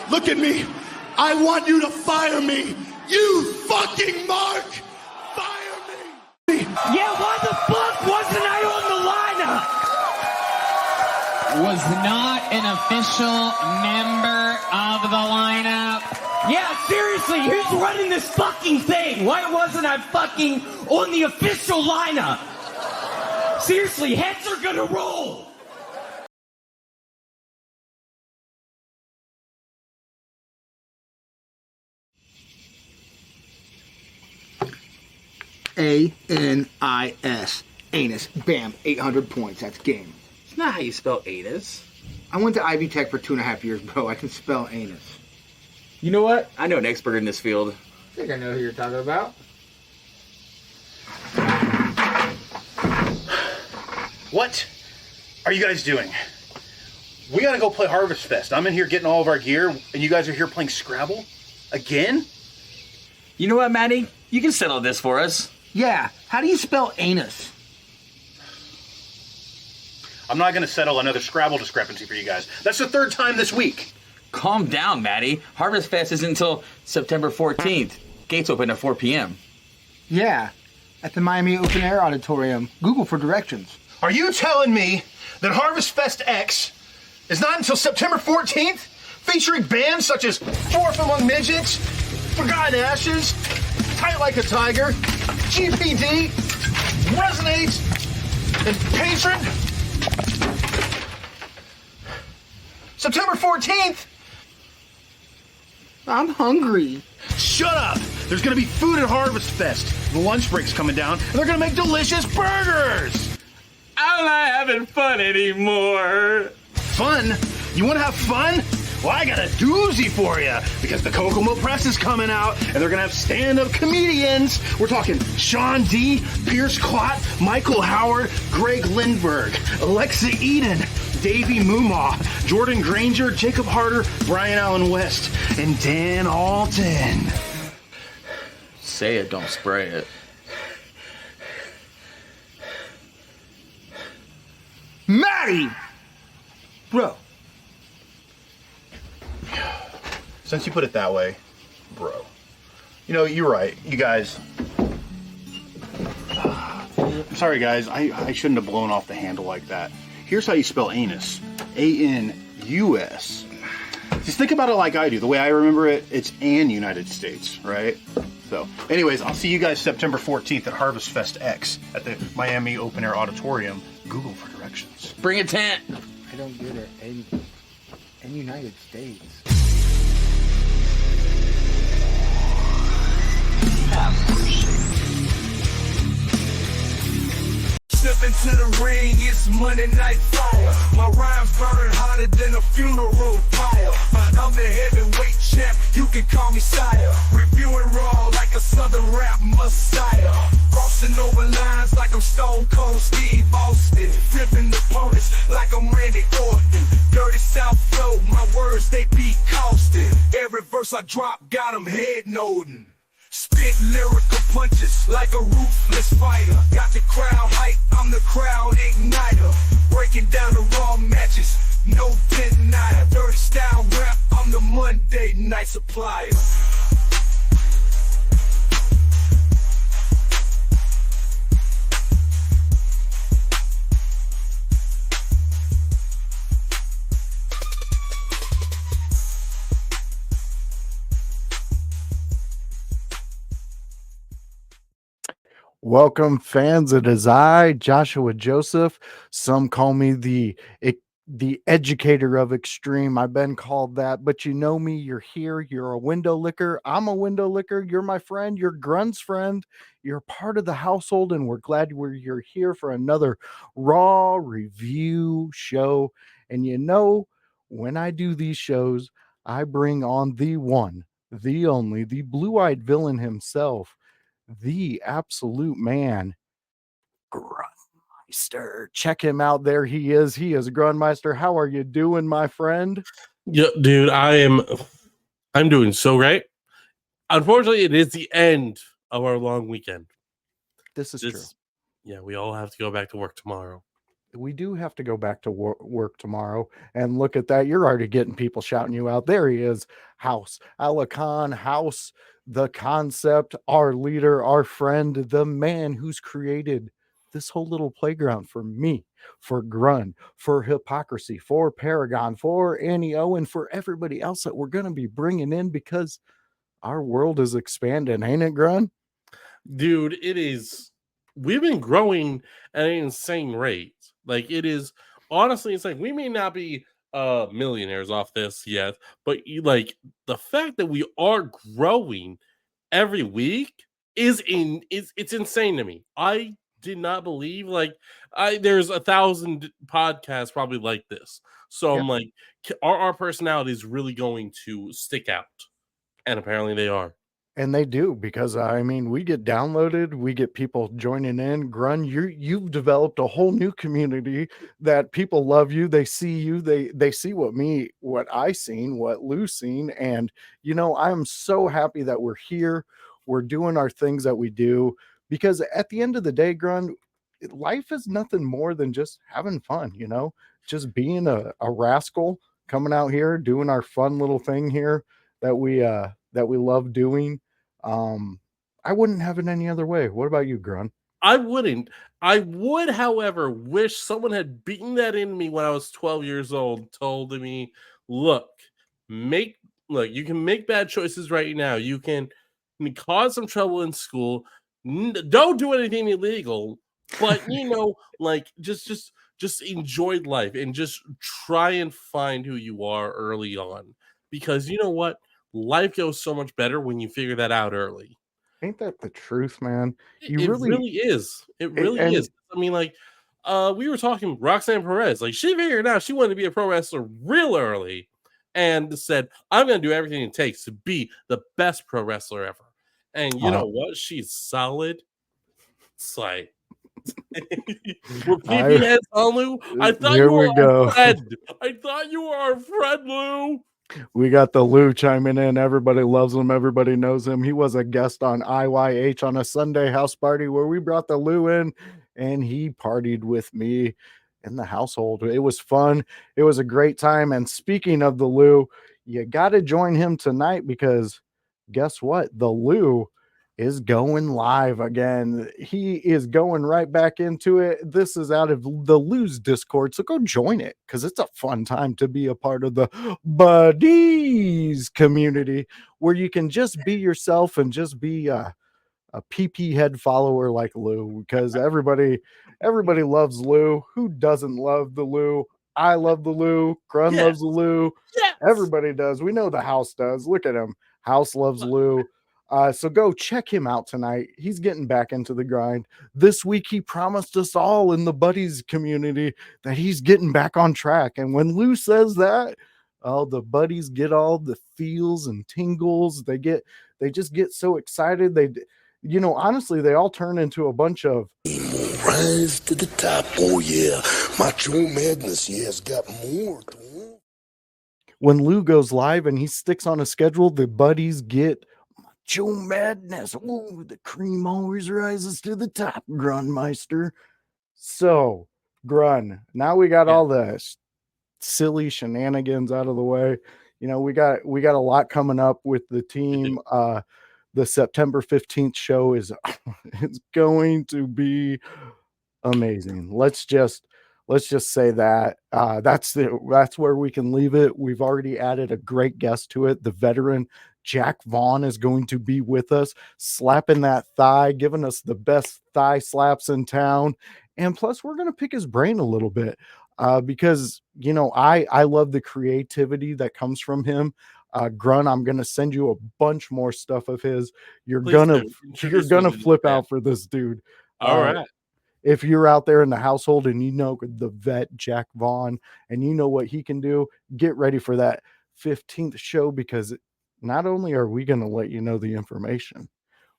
look at me. I want you to fire me. You fucking Mark. Fire me. Yeah, why the fuck wasn't I on the lineup? Was not an official member of the lineup. Yeah, seriously, who's running this fucking thing? Why wasn't I fucking on the official lineup? Seriously, heads are gonna roll. A-N-I-S. Anus. Bam. 800 points. That's game. It's not how you spell anus. I went to Ivy Tech for 2.5 years, bro. I can spell anus. You know what? I know an expert in this field. I think I know who you're talking about. What are you guys doing? We gotta go play Harvest Fest. I'm in here getting all of our gear, and you guys are here playing Scrabble? Again? You know what, Maddie? You can settle this for us. Yeah. How do you spell anus? I'm not gonna settle another Scrabble discrepancy for you guys. That's the third time this week. Calm down, Maddie. Harvest Fest isn't until September 14th. Gates open at 4 p.m. Yeah. At the Miami Open Air Auditorium. Google for directions. Are you telling me that Harvest Fest X is not until September 14th? Featuring bands such as Fourth Among Midgets, Forgotten Ashes, Tight Like a Tiger, GPD, Resonate, and Patron? September 14th? I'm hungry. Shut up! There's gonna be food at Harvest Fest. The lunch break's coming down, and they're gonna make delicious burgers! I'm not having fun anymore. Fun? You wanna have fun? Well, I got a doozy for you, because the Kokomo Press is coming out, and they're gonna have stand-up comedians. We're talking Sean D., Pierce Clott, Michael Howard, Greg Lindbergh, Alexa Eden, Davey Moomaw, Jordan Granger, Jacob Harder, Brian Allen West, and Dan Alton. Say it, don't spray it. Maddie! Bro. Since you put it that way, bro. You know, you're right. You guys... I'm sorry, guys. I shouldn't have blown off the handle like that. Here's how you spell anus. A-N-U-S. Just think about it like I do. The way I remember it, it's an United States, right? So, anyways, I'll see you guys September 14th at Harvest Fest X at the Miami Open Air Auditorium. Google for directions. Bring a tent. I don't get it. In United States. Step into the ring, it's Monday Night Fire. My rhymes burn hotter than a funeral pyre. I'm the heavyweight champ, you can call me sire. Reviewing raw like a southern rap messiah. Crossing over lines like I'm Stone Cold Steve Austin. Flipping opponents like I'm Randy Orton. Dirty South flow, my words they be caustic. Every verse I drop got them head nodding. Spit lyrical punches like a ruthless fighter. Got the crowd hype, I'm the crowd igniter. Breaking down the raw matches, no denier. Dirty style rap, I'm the Monday night supplier. Welcome, fans. It is I, Joshua Joseph. Some call me the educator of extreme. I've been called that, but you know me. You're here. You're a window licker. I'm a window licker. You're my friend. You're Grun's friend. You're part of the household, and we're glad you're here for another Raw review show. And you know, when I do these shows, I bring on the one, the only, the blue-eyed villain himself, the absolute man, Grunmeister. Check him out. There he is. He is Grunmeister. How are you doing, my friend? Yeah, dude, I'm doing so great. Unfortunately, it is the end of our long weekend. This is true. Yeah, we all have to go back to work tomorrow. we do have to go back to work tomorrow and look at that. You're already getting people shouting you out. There he is, House Alakan, House, the concept, our leader, our friend, the man who's created this whole little playground for me, for Grun, for Hypocrisy, for Paragon, for Annie Owen, for everybody else that we're going to be bringing in because our world is expanding, ain't it, Grun? Dude, it is. We've been growing at an insane rate. Like it is honestly, it's like we may not be millionaires off this yet, but like the fact that we are growing every week is it's insane to me. I did not believe like I there's 1,000 podcasts probably like this. So I'm like, are our personalities really going to stick out? And apparently they are. And they do because I mean we get downloaded, we get people joining in. Grun, you've developed a whole new community that people love you. They see you. They see what I seen, what Lou's seen, and I'm so happy that we're here. We're doing our things that we do because at the end of the day, Grun, life is nothing more than just having fun. Just being a rascal coming out here doing our fun little thing here that we love doing. I wouldn't have it any other way. What about you, Grun? I wouldn't. I would, however, wish someone had beaten that in me when I was 12 years old, told me, look, you can make bad choices right now. You can cause some trouble in school. Don't do anything illegal, but like just enjoy life and just try and find who you are early on. Because you know what? Life goes so much better when you figure that out early. Ain't that the truth, man? You It really really is. It really and is. I mean, like, we were talking Roxanne Perez. Like, she figured out she wanted to be a pro wrestler real early, and said, "I'm going to do everything it takes to be the best pro wrestler ever." And you know what? She's solid. It's like, repeat I heads on Lou. I thought here you were we go. our friend. I thought you were our friend, Lou. We got the Lou chiming in. Everybody loves him. Everybody knows him. He was a guest on IYH on a Sunday house party where we brought the Lou in and he partied with me in the household. It was fun. It was a great time. And speaking of the Lou, you got to join him tonight because guess what? The Lou is going live again. He is going right back into it. This is out of the Lou's Discord, so go join it because it's a fun time to be a part of the Buddies community where you can just be yourself and just be a PP head follower like Lou because everybody loves Lou. Who doesn't love the Lou? I love the Lou. Grun Yes. loves the Lou. Yes. Everybody does. We know the house does. Look at him. House loves Lou. So go check him out tonight. He's getting back into the grind. This week, he promised us all in the Buddies community that he's getting back on track. And when Lou says that, oh, the buddies get all the feels and tingles. They just get so excited. Honestly, they all turn into a bunch of Rise to the top. Oh, yeah. Macho Madness, yeah, has got more. when Lou goes live and he sticks on a schedule, the buddies get Macho Madness. Ooh, the cream always rises to the top, Grunmeister. So, Grun, now we got all the silly shenanigans out of the way. We got a lot coming up with the team. The September 15th show is it's going to be amazing. Let's just say that that's where we can leave it. We've already added a great guest to it. The veteran Jack Vaughn is going to be with us, slapping that thigh, giving us the best thigh slaps in town. And plus, we're going to pick his brain a little bit because I love the creativity that comes from him. Grun, I'm gonna send you a bunch more stuff of his. You're Please gonna do. Introduce you're gonna me to flip the out for this dude. All right. If you're out there in the household and you know the vet Jack Vaughn and you know what he can do, get ready for that 15th show because not only are we going to let you know the information,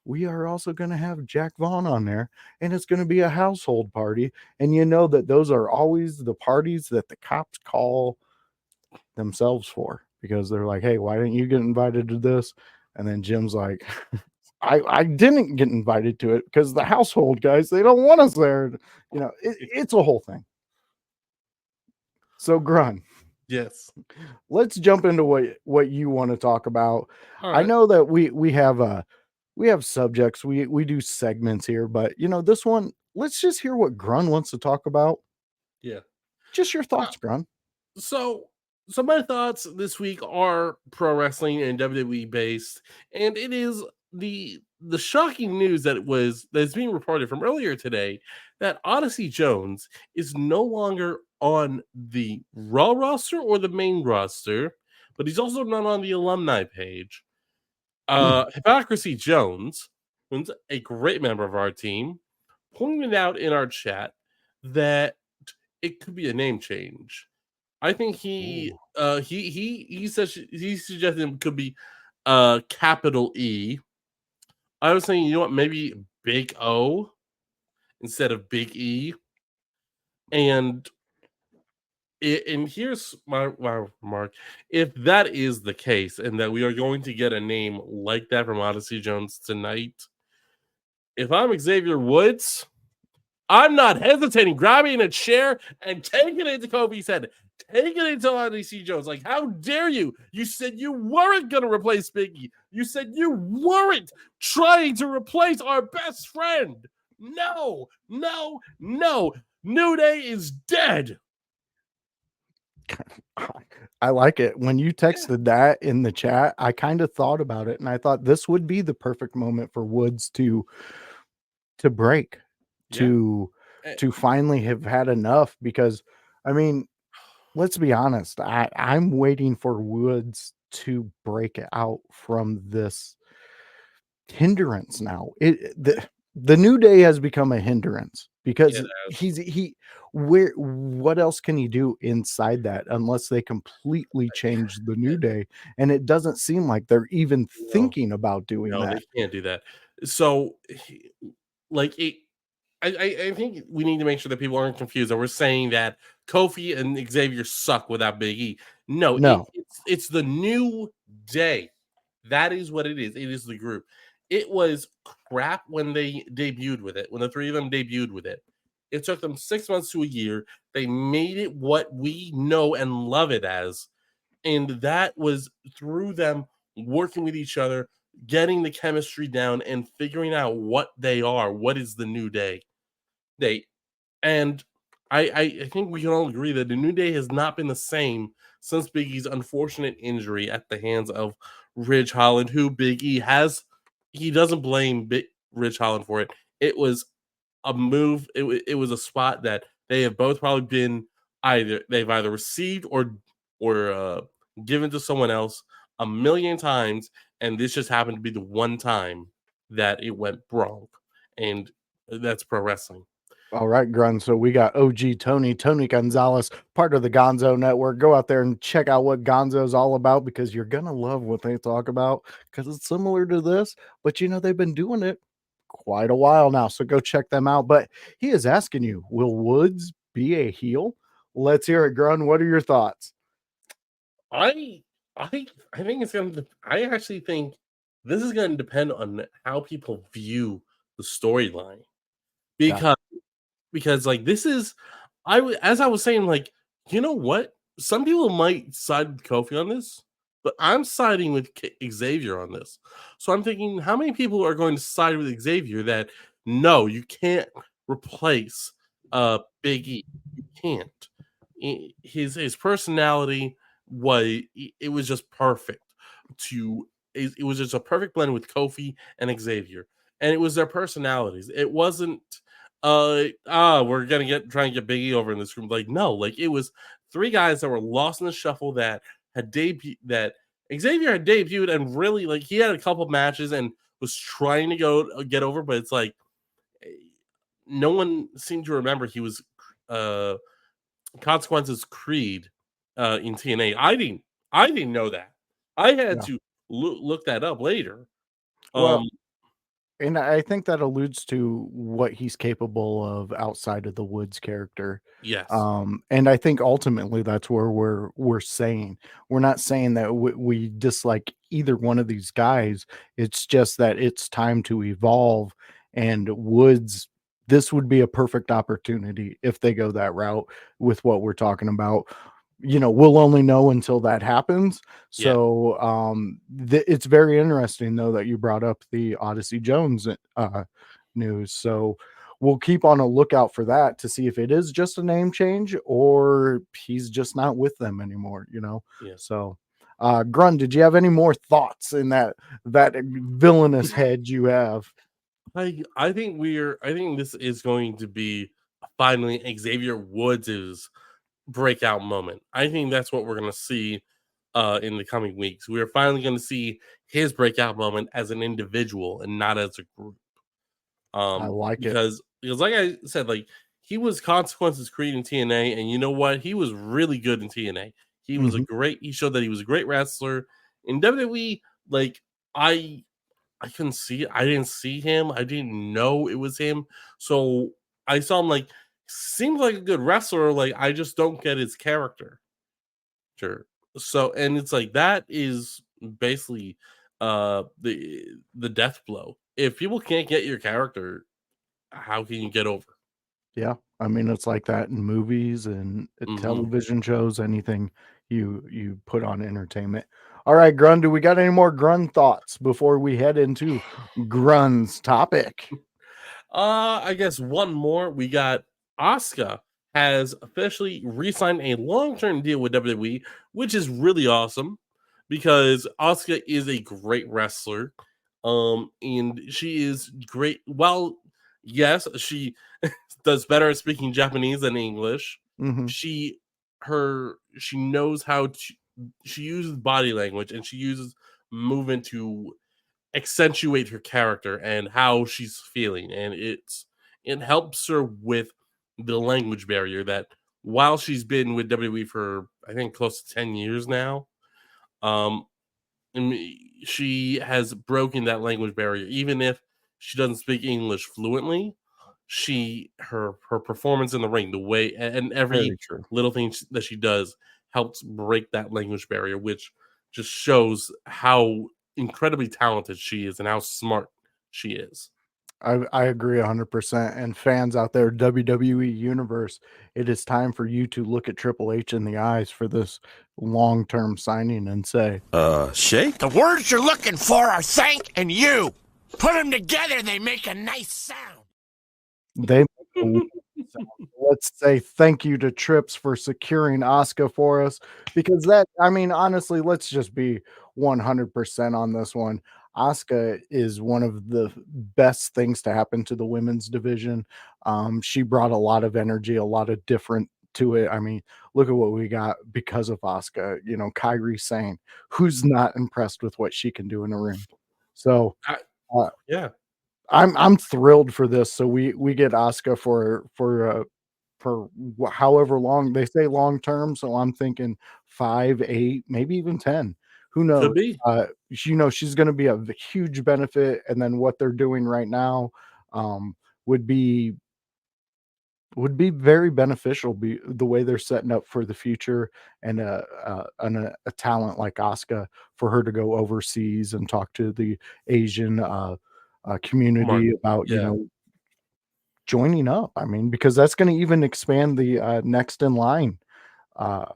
we are also going to have Jack Vaughn on there and it's going to be a household party. And you know that those are always the parties that the cops call themselves for because they're like, hey, why didn't you get invited to this? And then Jim's like, I didn't get invited to it because the household guys, they don't want us there. It's a whole thing. So Grun, Yes. let's jump into what you want to talk about. All I right. know that we have subjects, we do segments here, but this one, let's just hear what Grun wants to talk about. Yeah. Just your Uh, thoughts, Grun. so my thoughts this week are pro wrestling and WWE based, and it is the shocking news that's being reported from earlier today that Odyssey Jones is no longer on the Raw roster or the main roster, but he's also not on the alumni page. Hypocrisy Jones, who's a great member of our team, pointed out in our chat that it could be a name change. I think he says he suggested it could be capital E. I was saying, you know what, maybe Big O instead of Big E. And here's my remark. If that is the case, and that we are going to get a name like that from Odyssey Jones tonight, if I'm Xavier Woods, I'm not hesitating, grabbing a chair and taking it to Kofi's head, taking it to Odyssey Jones. Like, how dare you? You said you weren't going to replace Biggie. You said you weren't trying to replace our best friend. No, no, no. New Day is dead. I like it. When you texted that in the chat, I kind of thought about it, and I thought this would be the perfect moment for Woods to break, Yeah. to finally have had enough. Because I mean, let's be honest, I'm waiting for Woods to break out from this hindrance now. The New Day has become a hindrance because what else can he do inside that unless they completely change the New Day? And it doesn't seem like they're even thinking about doing No, that. they can't do that. So, like, I think we need to make sure that people aren't confused that we're saying that Kofi and Xavier suck without Big E. No, No. it's the New Day. That is what it is. It is the group. It was crap when they debuted with it, when the three of them debuted with it. It took them 6 months to a year. They made it what we know and love it as. And that was through them working with each other, getting the chemistry down, and figuring out what they are. What is the New Day? And I think we can all agree that the New Day has not been the same since Big E's unfortunate injury at the hands of Ridge Holland, who Big E he doesn't blame Ridge Holland for it. It was a move. It was a spot that they have both probably been they've either received or given to someone else a million times, and this just happened to be the one time that it went wrong, and that's pro wrestling. All right, Grun. So we got OG Tony Gonzalez, part of the Gonzo Network. Go out there and check out what Gonzo is all about, because you're gonna love what they talk about, because it's similar to this, but they've been doing it quite a while now. So go check them out. But he is asking you, will Woods be a heel? Let's hear it, Grun. What are your thoughts? I think it's gonna. I actually think this is gonna depend on how people view the storyline, because like this is, as I was saying, like, you know what? Some people might side with Kofi on this, but I'm siding with Xavier on this. So I'm thinking, how many people are going to side with Xavier that no, you can't replace Big E. You can't. His personality it was just perfect. It was just a perfect blend with Kofi and Xavier, and it was their personalities. It wasn't we're gonna try and get Big E over in this room. Like, no, like it was three guys that were lost in the shuffle that that Xavier had debuted, and really, like, he had a couple matches and was trying to get over, but it's like no one seemed to remember he was Consequences Creed in TNA. I didn't know that. I had to look that up later. Well, and I think that alludes to what he's capable of outside of the Woods character. Yes. And I think ultimately that's where we're saying, we're not saying that we dislike either one of these guys. It's just that it's time to evolve, and Woods this would be a perfect opportunity if they go that route with what we're talking about. We'll only know until that happens. Yeah. So it's very interesting though that you brought up the Odyssey Jones news. So we'll keep on a lookout for that to see if it is just a name change or he's just not with them anymore. Yeah. So Grun, did you have any more thoughts in that villainous head you have? I think this is going to be finally Xavier Woods' breakout moment. I think that's what we're going to see in the coming weeks. We're finally going to see his breakout moment as an individual and not as a group. I like it. Because like I said, like he was Consequences Creed in TNA, and you know what? He was really good in TNA. He was he showed that he was a great wrestler. In WWE, like I couldn't see it. I didn't see him. I didn't know it was him. So I saw him like seems like a good wrestler. Like I just don't get his character. Sure. So and it's like that is basically the death blow. If people can't get your character, how can you get over? Yeah, I mean, it's like that in movies and Mm-hmm. television shows, anything you put on entertainment. All right, Grun, do we got any more Grun thoughts before we head into Grun's topic? I guess one more. We got Asuka has officially re-signed a long-term deal with WWE, which is really awesome because Asuka is a great wrestler. And she is great. Well, yes, she does better at speaking Japanese than English. Mhm. She knows how to she uses body language and she uses movement to accentuate her character and how she's feeling, and it helps her with the language barrier that while she's been with WWE for I think close to 10 years now, um she has broken that language barrier. Even if she doesn't speak English fluently, her performance in the ring, the way and every Very true. little thing that she does helps break that language barrier, which just shows how incredibly talented she is and how smart she is. I agree 100%. And fans out there, WWE Universe, it is time for you to look at Triple H in the eyes for this long-term signing and say, Shake? The words you're looking for are thank and you. Put them together, they make a nice sound. they let's say thank you to Trips for securing Asuka for us because I mean, honestly, let's just be 100% on this one. Asuka is one of the best things to happen to the women's division. She brought a lot of energy, a lot of different to it. I mean, look at what we got because of Asuka. Kyrie Sane, who's not impressed with what she can do in a ring. So, I, uh, yeah, I'm thrilled for this. So we get Asuka for however long they say long term. So I'm thinking 5, 8, maybe even 10. Who knows? could be. She's going to be a huge benefit. And then what they're doing right now would be very beneficial. Be the way they're setting up for the future and a talent like Asuka for her to go overseas and talk to the Asian community Market. about Yeah. joining up. I mean, because that's going to even expand the next in line uh,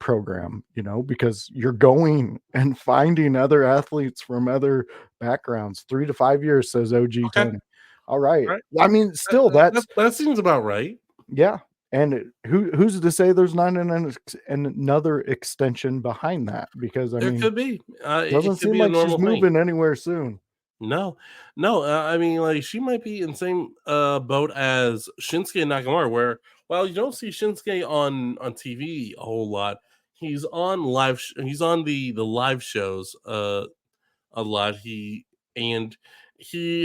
program, because you're going and finding other athletes from other backgrounds. 3 to 5 years, says OG Okay. Tony. All right. Right. I mean, still, That seems about right. yeah. And who's to say there's not another extension behind that? Because I There mean, could be. it It doesn't could seem be a like she's normal thing. moving anywhere soon. No, no. I mean, like she might be in the same boat as Shinsuke Nakamura, where you don't see Shinsuke on TV a whole lot. He's on he's on the live shows a lot. He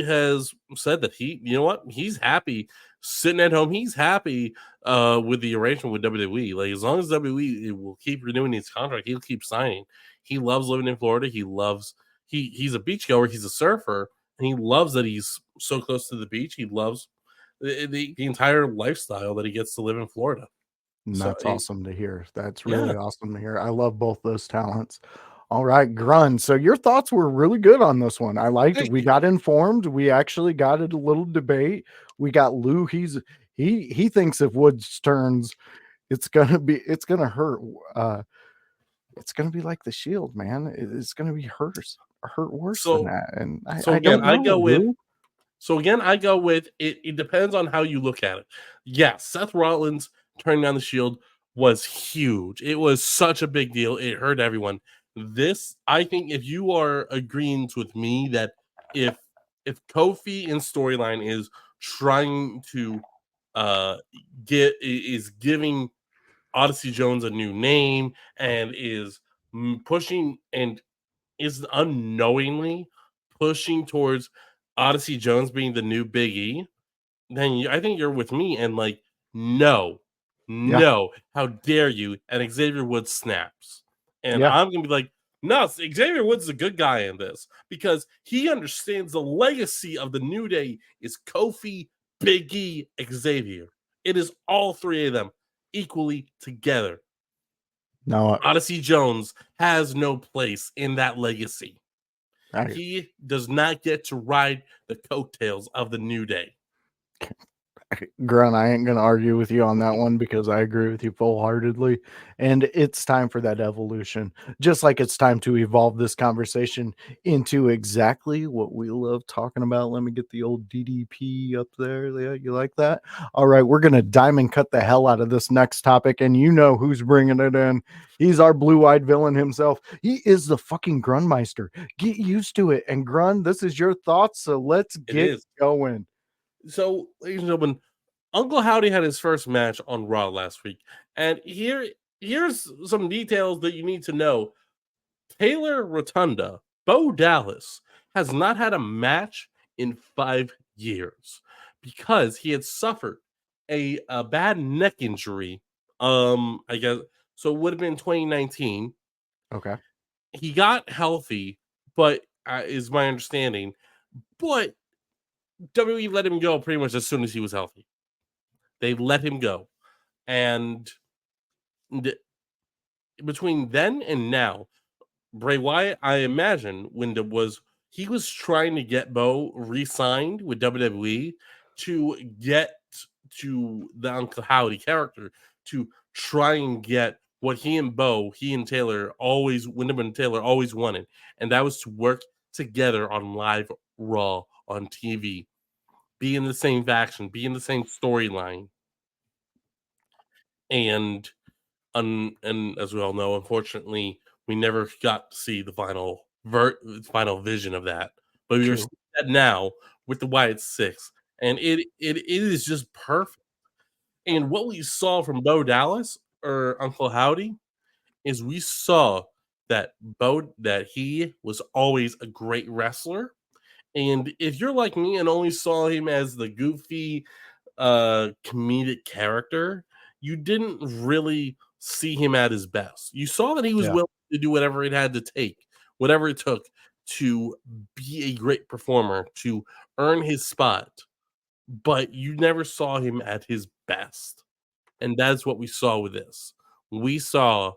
has said that you know what, he's happy sitting at home. He's happy with the arrangement with WWE. Like as long as WWE will keep renewing his contract, he'll keep signing. He loves living in Florida. He's a beachgoer. He's a surfer, and he loves that he's so close to the beach. He loves the entire lifestyle that he gets to live in Florida. And So that's awesome to hear. That's yeah, really awesome to hear. I love both those talents. All right, Grun. So your thoughts were really good on this one. I liked it. Thank We you. got informed. We actually got it a little debate. We got Lou. He thinks if Woods turns, it's gonna hurt. Uh it's gonna be like the Shield, man. It's gonna be hurt worse than So, that. And so I again, don't know, Lou. I go with it. It depends on how you look at it. Yes, Seth Rollins turning down the Shield was huge. It was such a big deal. It hurt everyone. This, I think, if you are agreeing with me that if Kofi in storyline is trying to uh is giving Odyssey Jones a new name and is pushing and is unknowingly pushing towards Odyssey Jones being the new Big E, then I think you're with me and like, no, Yeah, no, how dare you? And Xavier Woods snaps. And yeah. I'm gonna be like, no, Xavier Woods is a good guy in this because he understands the legacy of the New Day is Kofi, Big E, Xavier. It is all three of them equally together. No, Odyssey Jones has no place in that legacy. I, He does not get to ride the coattails of the New Day. Grunt, I ain't gonna argue with you on that one because I agree with you full-heartedly. And it's time for that evolution. Just like it's time to evolve this conversation into exactly what we love talking about. Let me get the old DDP up there. Yeah, you like that? All right, we're gonna diamond cut the hell out of this next topic, and you know who's bringing it in. He's our blue-eyed villain himself. He is the fucking Grunmeister. Get used to it. And Grun, this is your thoughts, so let's It get is. going. So, ladies and gentlemen, Uncle Howdy had his first match on Raw last week. And here's some details that you need to know. Taylor Rotunda, Bo Dallas, has not had a match in 5 years because he had suffered a bad neck injury. I guess so. It would have been 2019. Okay. He got healthy, but is my understanding. But WWE let him go pretty much as soon as he was healthy. They let him go, and between then and now, Bray Wyatt, I imagine, when he was trying to get Bo re-signed with WWE to get to the Uncle Howdy character to try and get what he and Taylor always, Wyndham and Taylor always wanted, and that was to work together on live Raw on TV, be in the same faction, be in the same storyline, and and as we all know, unfortunately, we never got to see the final vision of that. But we are True. seeing that now with the Wyatt Six, and it is just perfect. And what we saw from Bo Dallas or Uncle Howdy is we saw that he was always a great wrestler. And if you're like me and only saw him as the goofy comedic character, you didn't really see him at his best. You saw that he was Yeah. willing to do whatever it had to take, whatever it took to be a great performer, to earn his spot, but you never saw him at his best. And that's what we saw with this. We saw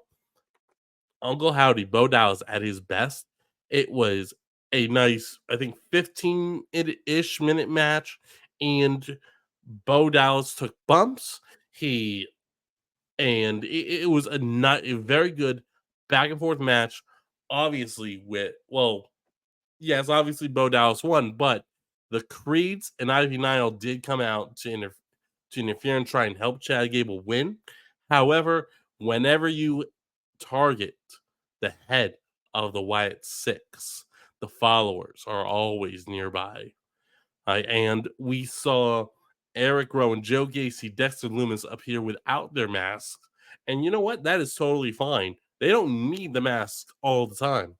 Uncle Howdy, Bo Dallas at his best. It was a nice, I think, 15-ish minute match, and Bo Dallas took bumps. It was a very good back and forth match. Obviously, obviously Bo Dallas won, but the Creeds and Ivy Nile did come out to interfere and try and help Chad Gable win. However, whenever you target the head of the Wyatt Six, the followers are always nearby. And we saw Eric Rowan, Joe Gacy, Dexter Loomis appear without their masks. And you know what? That is totally fine. They don't need the masks all the time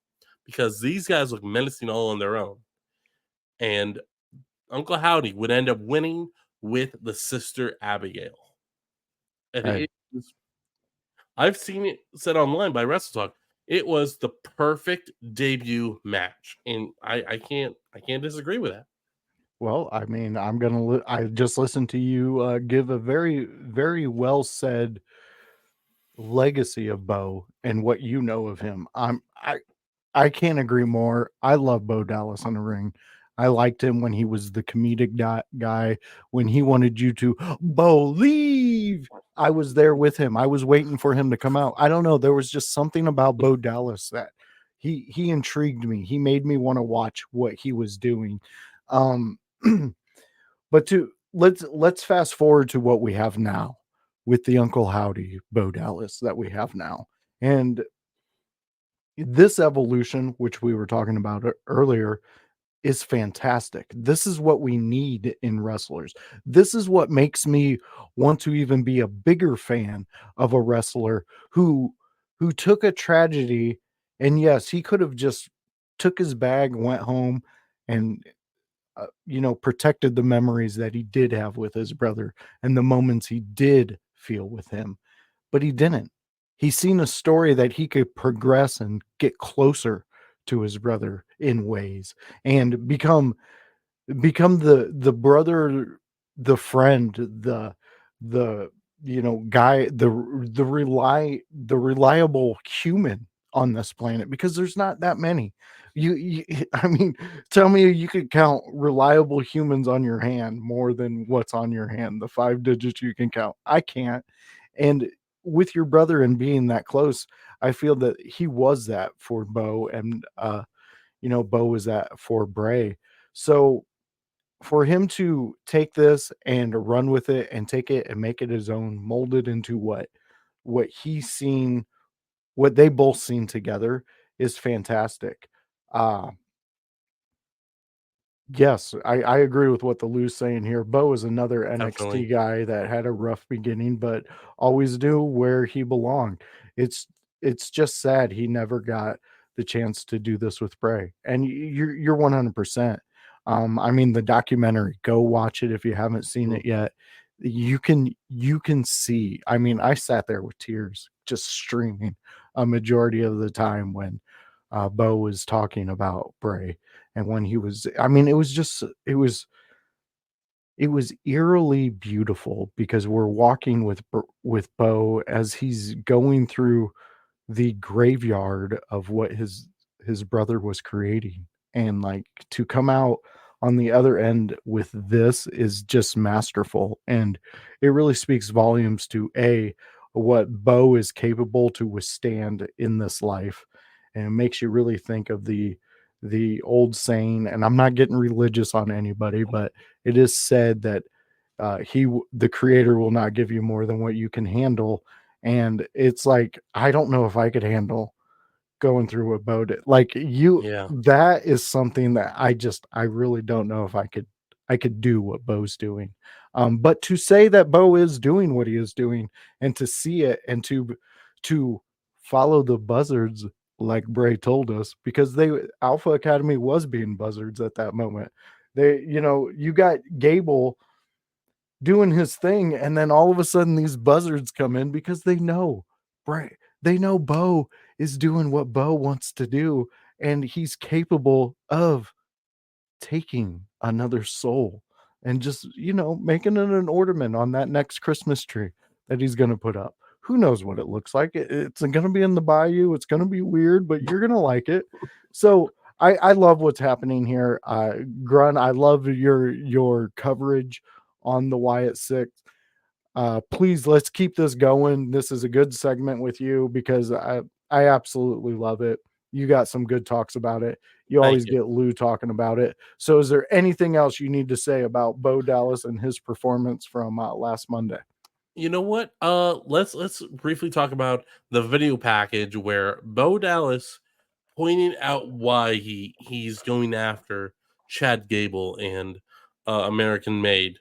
because these guys look menacing all on their own. And Uncle Howdy would end up winning with the sister Abigail. And I've seen it said online by WrestleTalk. It was the perfect debut match, and I can't disagree with that. Well, I mean, I just listened to you give a very, very well said legacy of Bo and what you know of him. I can't agree more. I love Bo Dallas on the ring. I liked him when he was the comedic guy, when he wanted you to believe. I was there with him. I was waiting for him to come out. I don't know. There was just something about Bo Dallas that he intrigued me. He made me want to watch what he was doing. Um, but to let's fast forward to what we have now with the Uncle Howdy Bo Dallas that we have now. And this evolution, which we were talking about earlier, is fantastic. This is what we need in wrestlers. This is what makes me want to even be a bigger fan of a wrestler who took a tragedy, and yes, he could have just took his bag, went home, and protected the memories that he did have with his brother and the moments he did feel with him, but he didn't. He's seen a story that he could progress and get closer to his brother in ways and become the brother, the friend, the guy, the reliable human on this planet, because there's not that many. You I mean, tell me you could count reliable humans on your hand more than what's on your hand, the 5 digits you can count. I can't. And with your brother and being that close, I feel that he was that for Bo, and Bo was that for Bray. So for him to take this and run with it and take it and make it his own, mold it into what he's seen, what they both seen together, is fantastic. Uh Yes, I agree with what the Lou's saying here. Bo is another Definitely. NXT guy that had a rough beginning, but always knew where he belonged. It's it's just sad he never got the chance to do this with Bray. And you're 100%. I mean, the documentary, go watch it if you haven't seen Mhm. it yet. You can see. I mean, I sat there with tears just streaming a majority of the time when Bo was talking about Bray, and when he was, I mean, it was eerily beautiful because we're walking with Bo as he's going through the graveyard of what his brother was creating, and like to come out on the other end with this is just masterful, and it really speaks volumes to what Bo is capable to withstand in this life, and it makes you really think of the old saying, and I'm not getting religious on anybody, but it is said that the creator will not give you more than what you can handle. And it's like, I don't know if I could handle going through what Bo did. Like, Yeah. that is something that I really don't know if I could do what Bo's doing. But to say that Bo is doing what he is doing, and to see it, and to follow the buzzards like Bray told us, because Alpha Academy was being buzzards at that moment. You got Gable doing his thing, and then all of a sudden these buzzards come in because they know Bo is doing what Bo wants to do, and he's capable of taking another soul and just making it an ornament on that next Christmas tree that he's going to put up. Who knows what it looks like? It's going to be in the bayou. It's going to be weird, but you're going to like it. So I love what's happening here. Grun, I love your coverage on the Wyatt Six. Please, let's keep this going. This is a good segment with you because I absolutely love it. You got some good talks about it. You Thank always you. get Lou talking about it. So, is there anything else you need to say about Bo Dallas and his performance from last Monday? You know what? Let's briefly talk about the video package where Bo Dallas pointing out why he's going after Chad Gable and American Made,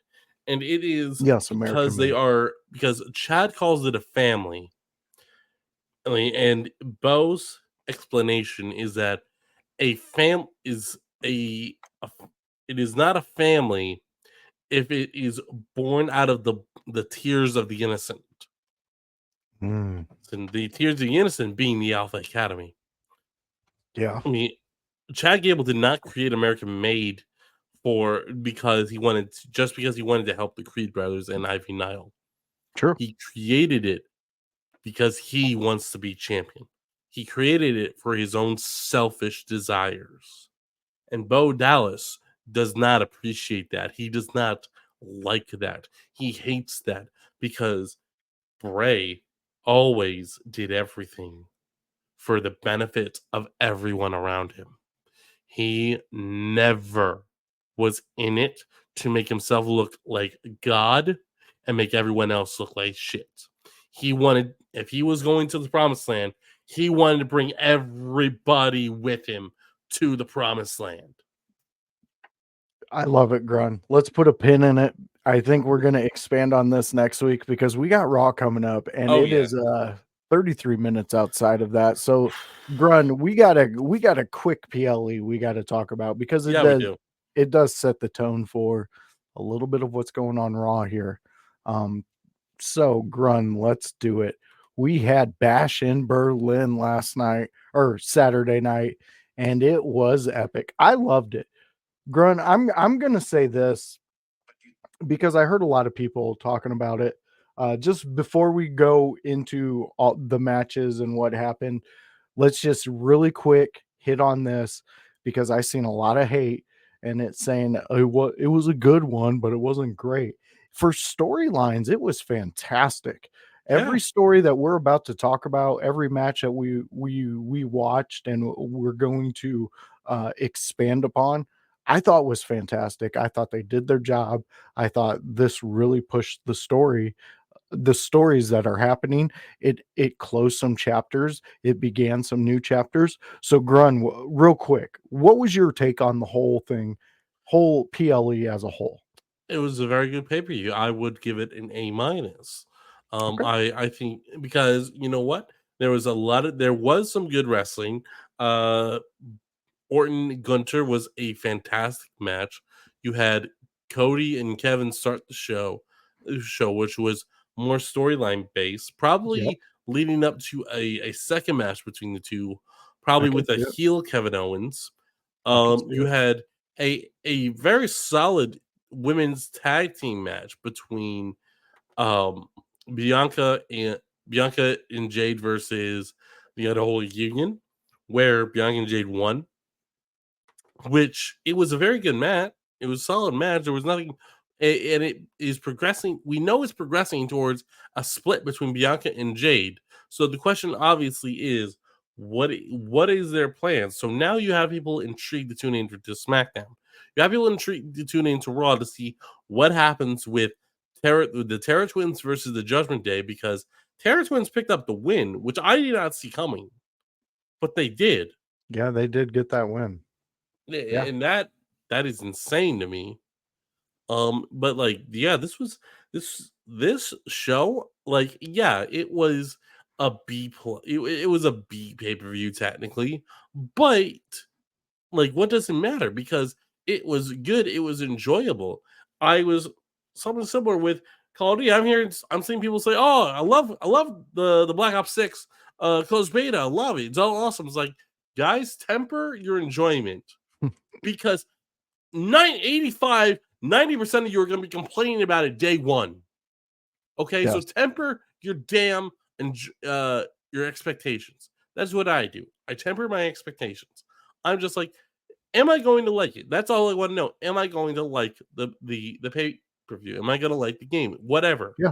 and it is Yes, because American made. because Chad calls it a family. I mean, and Bo's explanation is that a fam is a it is not a family if it is born out of the tears of the innocent. Mm, And the tears of the innocent being the Alpha Academy. yeah, I mean, Chad Gable did not create American Made because he wanted to help the Creed brothers and Ivy Nile. sure. He created it because he wants to be champion. He created it for his own selfish desires. And Bo Dallas does not appreciate that. He does not like that. He hates that because Bray always did everything for the benefit of everyone around him. He never was in it to make himself look like God and make everyone else look like shit. He wanted, if he was going to the promised land, he wanted to bring everybody with him to the promised land. I love it, Grun. Let's put a pin in it. I think we're going to expand on this next week because we got Raw coming up, and Oh, it yeah. is 33 minutes outside of that. So, Grun, we got a quick PLE we got to talk about because Yeah, we do. it does set the tone for a little bit of what's going on Raw here. So, Grun, let's do it. We had Bash in Berlin last night or Saturday night, and it was epic. I loved it. Grun, I'm gonna say this because I heard a lot of people talking about it. Just before we go into all the matches and what happened, let's just really quick hit on this because I seen a lot of hate and it's saying it was a good one, but it wasn't great. For storylines, it was fantastic. Every Yeah. story that we're about to talk about, every match that we watched and we're going to expand upon, I thought was fantastic. I thought they did their job. I thought this really pushed the stories that are happening. It closed some chapters. It began some new chapters. So Grun, real quick, what was your take on the whole thing, whole PLE as a whole? It was a very good pay-per-view. I would give it an A minus. Okay. I think because you know what? There was some good wrestling. Orton Gunter was a fantastic match. You had Cody and Kevin start the show, which was more storyline based, Yep. probably leading up to a second match between the two, I probably can with a see it. heel Kevin Owens. I can see You it. had a very solid women's tag team match between um Bianca and Jade versus the Unholy Union, where Bianca and Jade won, which it was a very good match. It was a solid match. There was nothing, and it is progressing. We know it's progressing towards a split between Bianca and Jade. So the question obviously is, what is their plan? So now you have people intrigued to tune in to SmackDown. You have people intrigued to tune in to Raw to see what happens with the Terra Twins versus the Judgment Day, because Terra Twins picked up the win, which I did not see coming, but they did. Yeah, they did get that win. Yeah. And that is insane to me. But like, yeah, this show, like, yeah, it was a it was a B pay-per-view technically, but like, what does it matter? Because it was good, it was enjoyable. I was something similar with Call of Duty. I'm seeing people say, "Oh, I love the Black Ops 6 closed beta. I love it. It's all awesome." It's like, guys, temper your enjoyment because 90% of you are going to be complaining about it day one. Okay, so Yes. temper your damn and your expectations. That's what I do. I temper my expectations. I'm just like, am I going to like it? That's all I want to know. Am I going to like the pay per view? Am I going to like the game? Whatever. Yeah,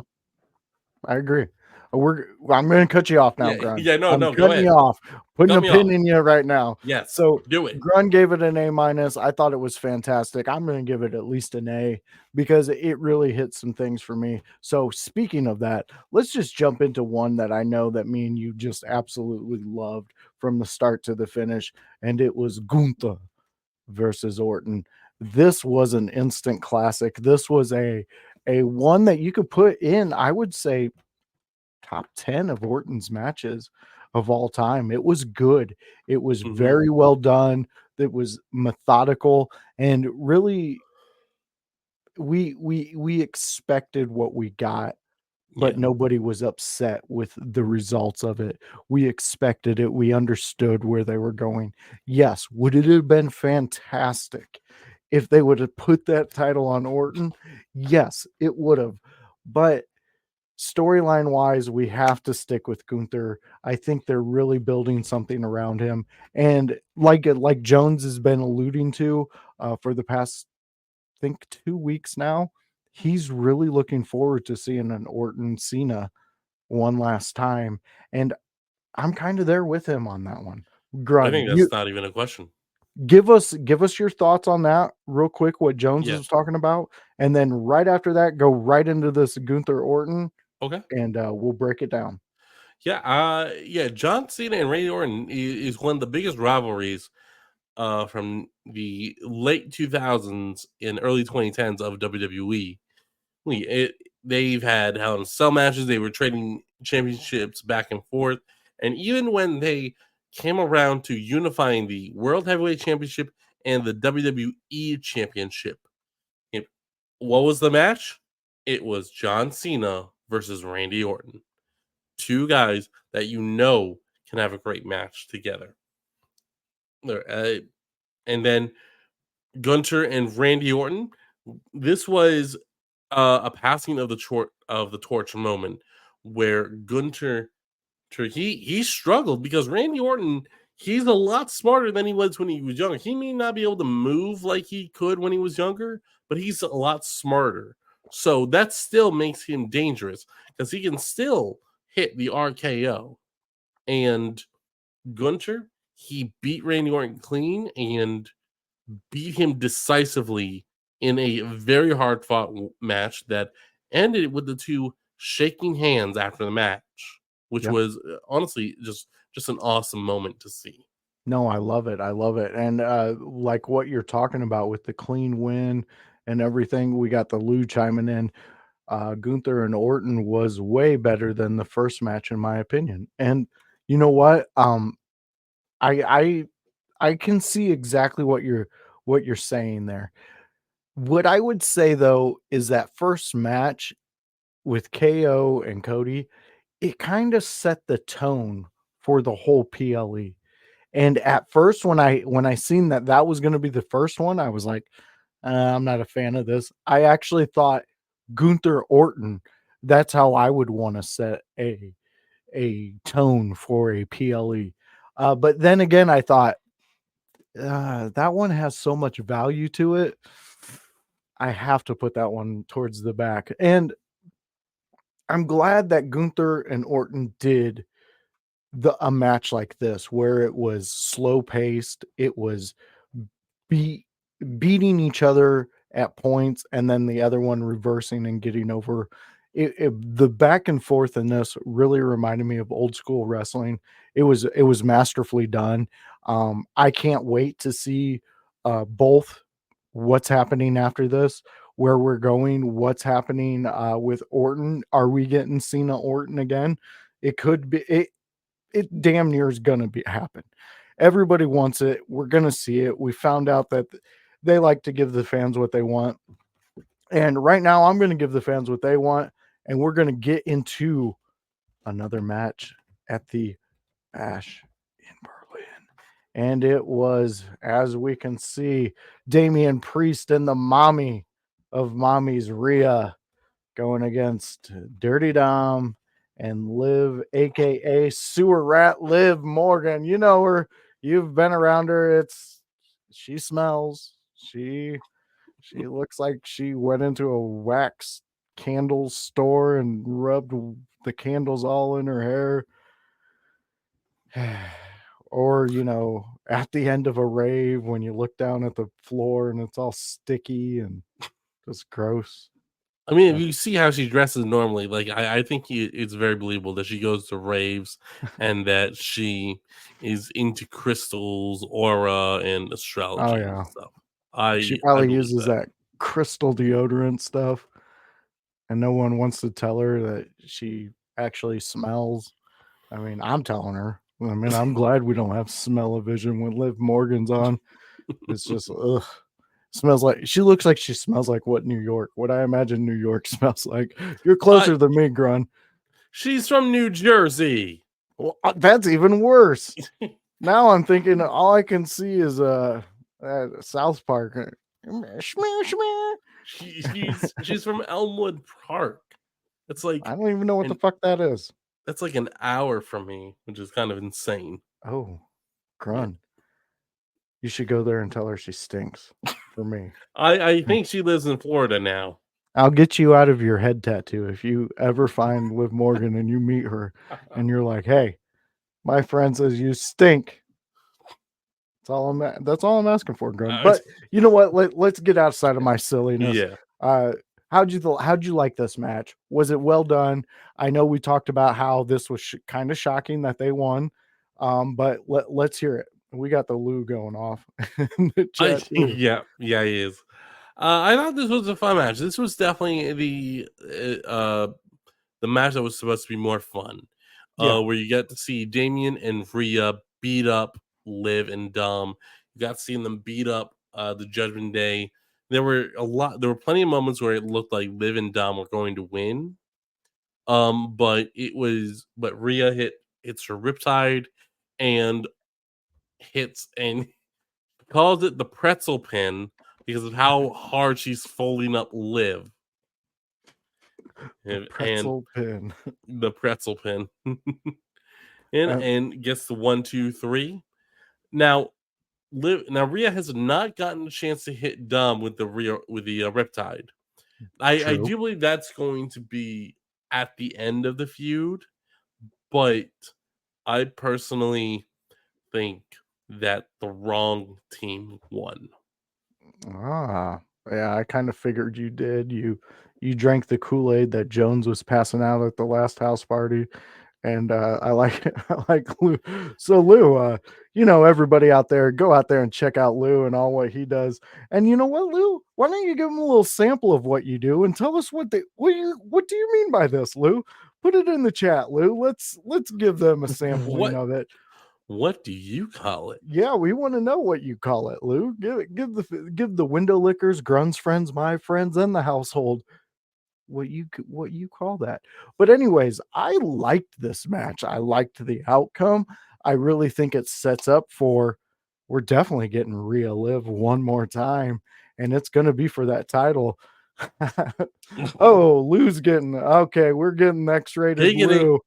I agree. I'm going to cut you off now, Yeah, Grun. yeah. No, I'm no. Go cutting ahead. you off, putting Cut a me pin off. in you right now. Yes. So Do it. Grun gave it an A minus. I thought it was fantastic. I'm going to give it at least an A because it really hit some things for me. So speaking of that, let's just jump into one that I know that me and you just absolutely loved from the start to the finish, and it was Gunther versus Orton. This was an instant classic. This was a one that you could put in, I would say, top 10 of Orton's matches of all time. It was good. It was Mhm. very well done. It was methodical and really we expected what we got, but Yeah. nobody was upset with the results of it. We expected it. We understood where they were going. Yes, would it have been fantastic if they would have put that title on Orton? Yes, it would have. But storyline wise, we have to stick with Gunther. I think they're really building something around him, and like Jones has been alluding to for the past, I think, 2 weeks now. He's really looking forward to seeing an Orton Cena one last time, and I'm kind of there with him on that one. I Grun, think you that's not even a question. give us your thoughts on that real quick. What Jones Yeah. was talking about, and then right after that, go right into this Gunther Orton, Okay. and we'll break it down. Yeah. John Cena and Randy Orton is one of the biggest rivalries from the late 2000s and early 2010s of WWE. They've had Hell in a Cell matches. They were trading championships back and forth, and even when they came around to unifying the World Heavyweight Championship and the WWE Championship, it, what was the match? It was John Cena versus Randy Orton. Two guys that can have a great match together. And then Gunter and Randy Orton. This was a passing of the torch moment where Gunter he struggled because Randy Orton, he's a lot smarter than he was when he was younger. He may not be able to move like he could when he was younger, but he's a lot smarter. So that still makes him dangerous because he can still hit the RKO. And Gunter, he beat Randy Orton clean and beat him decisively in a very hard fought match that ended with the two shaking hands after the match, which Yeah. was honestly just an awesome moment to see. No, I love it. I love it. And like what you're talking about with the clean win and everything, we got the Lou chiming in. Gunther and Orton was way better than the first match, in my opinion. And you know what? I I can see exactly what you're saying there. What I would say though is that first match with KO and Cody, it kind of set the tone for the whole PLE. And at first, when I seen that that was going to be the first one, I was like, I'm not a fan of this. I actually thought Gunther Orton. That's how I would want to set a tone for a PLE. But then again, I thought that one has so much value to it. I have to put that one towards the back. And I'm glad that Gunther and Orton did a match like this where it was slow paced, it was beat beating each other at points and then the other one reversing and getting over. The back and forth in this really reminded me of old school wrestling. It was masterfully done. I can't wait to see both what's happening after this, where we're going, what's happening with Orton. Are we getting Cena Orton again? It could be. It damn near is gonna be happen. Everybody wants it. We're gonna see it. We found out that they like to give the fans what they want. And right now I'm gonna give the fans what they want, and we're gonna get into another match at the Bash in Berlin. And it was, as we can see, Damian Priest and the mommy of mommies, Rhea, going against Dirty Dom and Liv, aka Sewer Rat Liv Morgan. You know her. You've been around her. She smells. She looks like she went into a wax candle store and rubbed the candles all in her hair. Or, at the end of a rave when you look down at the floor and it's all sticky and just gross. I mean, if you see how she dresses normally, like I think it's very believable that she goes to raves and that she is into crystals, aura, and Oh astrology and yeah. stuff. She I probably believe uses that crystal deodorant stuff, and no one wants to tell her that she actually smells. I mean, I'm telling her. I mean, I'm glad we don't have smell-o-vision when Liv Morgan's on. It's just ugh. Smells like she looks like she smells like what I imagine New York smells like. You're closer than me, Grun. She's from New Jersey. Well, that's even worse. Now I'm thinking all I can see is South Park. She's from Elmwood Park. It's like, I don't even know what the and fuck that is. that's like an hour from me, which is kind of insane. Oh, Yeah. Grun. You should go there and tell her she stinks for me. I think she lives in Florida now. I'll get you out of your head tattoo if you ever find Liv Morgan and you meet her and you're like, "Hey, my friend says you stink." That's all I'm asking for, Grun. Uh, But you know what? Let's get outside of my silliness. yeah. How'd you like this match? Was it well done? I know we talked about how this was kind of shocking that they won, but let's hear it. We got the Lou going off in the I chat too. yeah, he is. I thought this was a fun match. This was definitely the match that was supposed to be more fun. Yeah. Where you get to see Damien and Rhea beat up Liv and Dom. You got to see them beat up the Judgment Day. There were plenty of moments where it looked like Liv and Dom were going to win. But Rhea hits her riptide and calls it the pretzel pin because of how hard she's folding up Liv. The pretzel pin. The pretzel pin. and gets the 1, 2, 3. Now Rhea has not gotten a chance to hit Dom with the Riptide. I do believe that's going to be at the end of the feud, but I personally think that the wrong team won. Ah, yeah, I kind of figured you did. You drank the Kool-Aid that Jones was passing out at the last house party. And I like I like Lou. So Lou, everybody out there, go out there and check out Lou and all what he does. And you know what, Lou? Why don't you give him a little sample of what you do and tell us what do you mean by this, Lou? Put it in the chat, Lou. Let's give them a sampling of it. What do you call it? Yeah, we want to know what you call it, Lou. Give the window lickers, Grun's friends, my friends, and the household what you call that. But anyways, I liked this match. I liked the outcome. I really think it sets up for we're definitely getting Rhea Liv one more time, and it's going to be for that title. Oh, Lou's getting okay. We're getting X-rated Lou.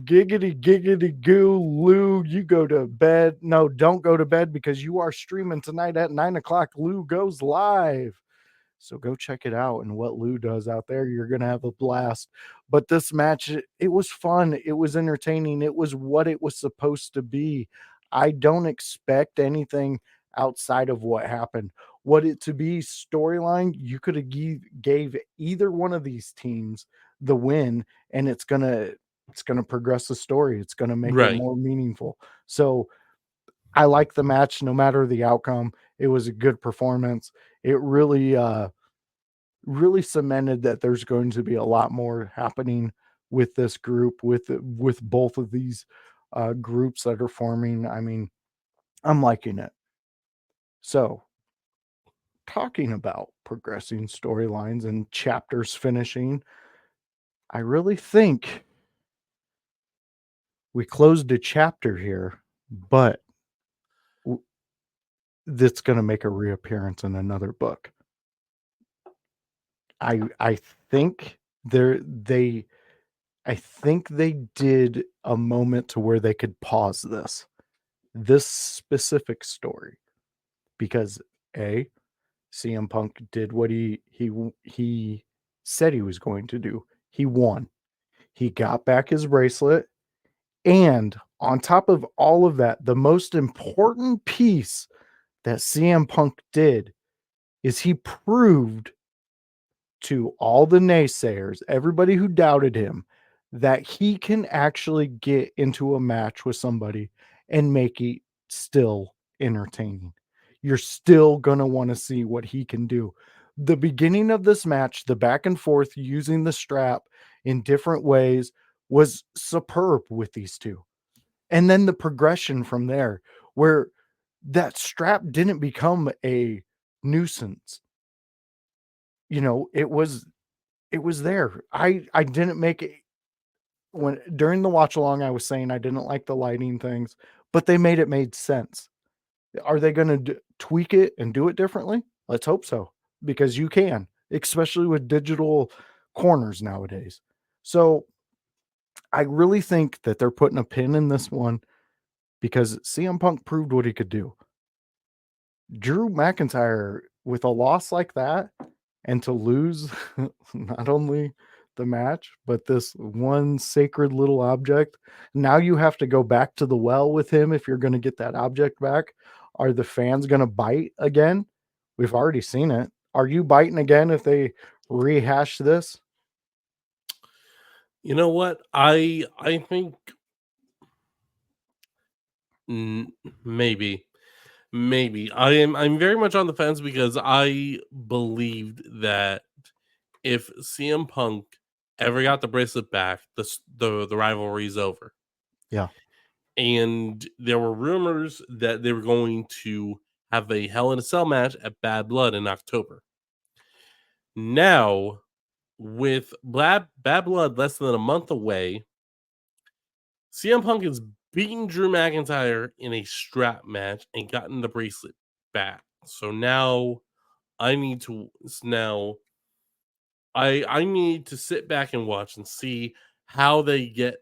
Giggity giggity goo, Lou. You go to bed. No, don't go to bed because you are streaming tonight at 9:00. Lou goes live. So go check it out and what Lou does out there. You're going to have a blast. But this match, it was fun. It was entertaining. It was what it was supposed to be. I don't expect anything outside of what happened. What it to be storyline, you could have gave either one of these teams the win, and it's gonna progress the story. It's gonna make it more meaningful. So I like the match no matter the outcome. It was a good performance. It really really cemented that there's going to be a lot more happening with this group, with both of these groups that are forming. I mean, I'm liking it. So, talking about progressing storylines and chapters finishing, I really think we closed a chapter here, but that's going to make a reappearance in another book. I think they did a moment to where they could pause this specific story because CM Punk did what he said he was going to do. He won. He got back his bracelet, and on top of all of that, the most important piece that CM Punk did is he proved to all the naysayers, everybody who doubted him, that he can actually get into a match with somebody and make it still entertaining. You're still going to want to see what he can do. The beginning of this match, the back and forth using the strap in different ways was superb with these two. And then the progression from there, where that strap didn't become a nuisance. It was there. I didn't make it when during the watch along. I was saying I didn't like the lighting things, but they made sense. Are they going to tweak it and do it differently? Let's hope so, because you can, especially with digital corners nowadays. So I really think that they're putting a pin in this one because CM Punk proved what he could do. Drew McIntyre, with a loss like that, and to lose not only the match, but this one sacred little object. Now you have to go back to the well with him if you're going to get that object back. Are the fans going to bite again? We've already seen it. Are you biting again if they rehash this? You know what? I think maybe. Maybe. I'm very much on the fence because I believed that if CM Punk ever got the bracelet back, the rivalry is over. Yeah. And there were rumors that they were going to have a Hell in a Cell match at Bad Blood in October. Now, with Bad Blood less than a month away, CM Punk is beating Drew McIntyre in a strap match and gotten the bracelet back. So now I need to I need to sit back and watch and see how they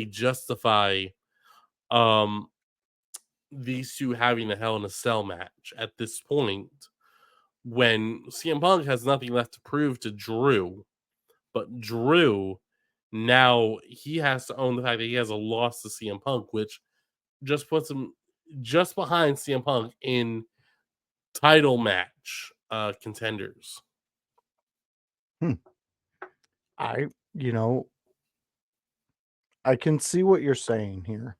justify um these two having a Hell in a Cell match at this point when CM Punk has nothing left to prove to Drew, but Drew now he has to own the fact that he has a loss to CM Punk, which just puts him just behind CM Punk in title match contenders. I, you know, I can see what you're saying here.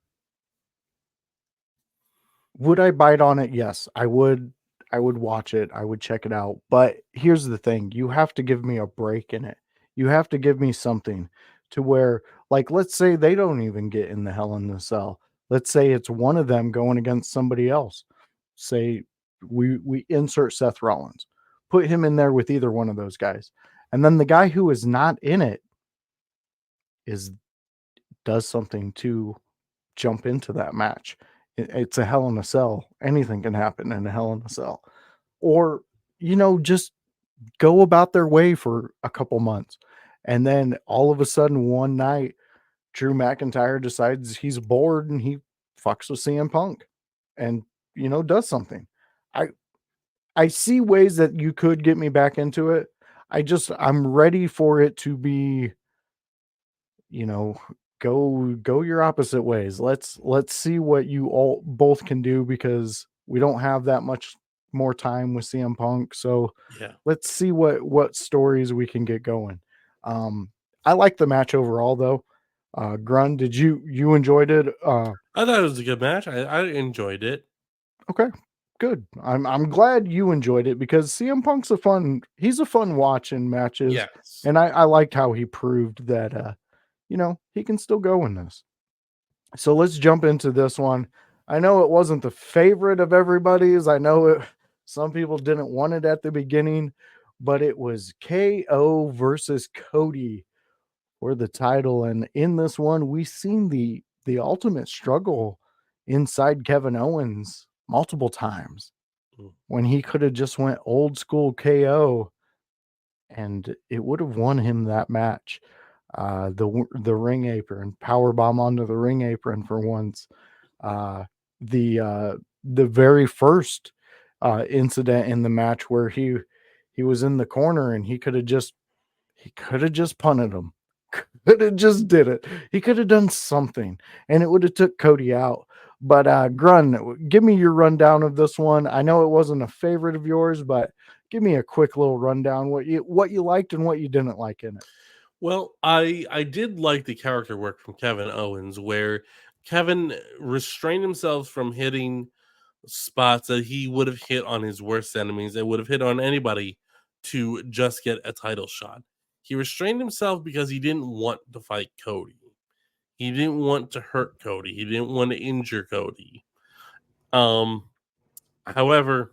Would I bite on it? Yes, I would. I would watch it. I would check it out. But here's the thing, you have to give me a break in it. You have to give me something to where, like, let's say they don't even get in the Hell in the Cell. Let's say it's one of them going against somebody else. Say we insert Seth Rollins. Put him in there with either one of those guys. And then the guy who is not in it is does something to jump into that match. It's a Hell in a Cell. Anything can happen in a Hell in a Cell. Or, just go about their way for a couple months. And then all of a sudden, one night, Drew McIntyre decides he's bored and he fucks with CM Punk and, does something. I see ways that you could get me back into it. I'm ready for it to be, you know, go your opposite ways. Let's see what you all both can do because we don't have that much more time with CM Punk. So Yeah. let's see what stories we can get going. I like the match overall though. Grun, did you enjoyed it? I thought it was a good match. I enjoyed it. Okay. Good. I'm glad you enjoyed it because CM Punk's he's a fun watch in matches. Yes. And I liked how he proved that he can still go in this. So let's jump into this one. I know it wasn't the favorite of everybody's. I know some people didn't want it at the beginning, but it was KO versus Cody for the title. And in this one, we seen the ultimate struggle inside Kevin Owens multiple times when he could have just went old school KO and it would have won him that match. The ring apron, power bomb onto the ring apron for once. The very first incident in the match where he was in the corner and he could have just punted him. Could have just did it. He could have done something and it would have took Cody out. But Grun, give me your rundown of this one. I know it wasn't a favorite of yours, but give me a quick little rundown what you liked and what you didn't like in it. Well, I did like the character work from Kevin Owens, where Kevin restrained himself from hitting spots that he would have hit on his worst enemies and would have hit on anybody to just get a title shot. He restrained himself because he didn't want to fight Cody. He didn't want to hurt Cody. He didn't want to injure Cody. However,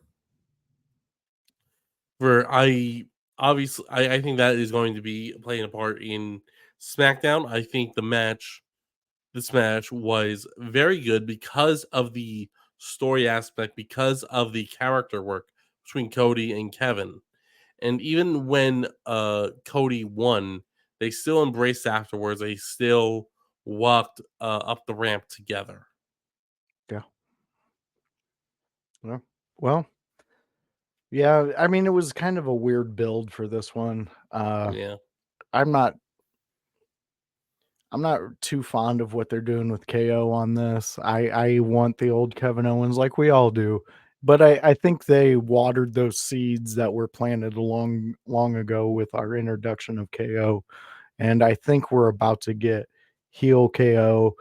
for I think that is going to be playing a part in SmackDown. I think this match was very good because of the story aspect, because of the character work between Cody and Kevin. And even when Cody won, they still embraced afterwards. They still walked up the ramp together. Yeah. Well, yeah. I mean, it was kind of a weird build for this one. Yeah. I'm not I'm not too fond of what they're doing with KO on this. I want the old Kevin Owens like we all do. But I think they watered those seeds that were planted long ago with our introduction of KO. And I think we're about to get heel KO,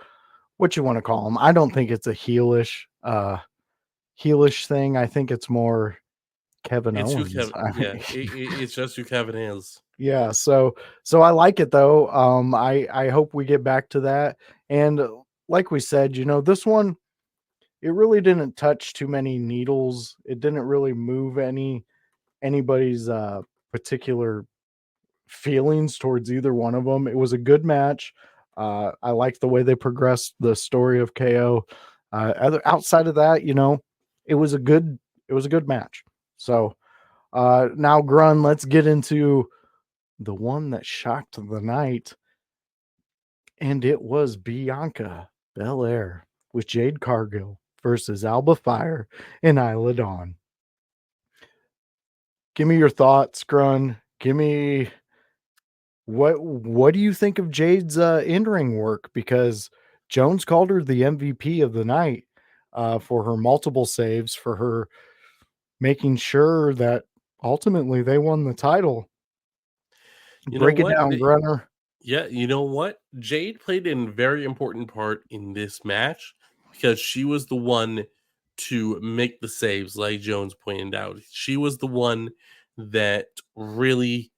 what you want to call him. I don't think it's a heelish thing. I think it's more Kevin It's who Owens. Kevin. I Yeah, mean, it's just who Kevin is. yeah, so I like it though. I hope we get back to that. And like we said, this one it really didn't touch too many needles. It didn't really move anybody's particular feelings towards either one of them. It was a good match. I like the way they progressed the story of KO. Outside of that, it was a good match. So now, Grun, let's get into the one that shocked the night, and it was Bianca Belair with Jade Cargill versus Alba Fire and Isla Dawn. Give me your thoughts, Grun. Give me what do you think of Jade's in-ring work? Because Jones called her the MVP of the night for her multiple saves, for her making sure that ultimately they won the title. You know Break it what? down, Grunner. Yeah, you know what? Jade played a very important part in this match because she was the one to make the saves, like Jones pointed out. She was the one that really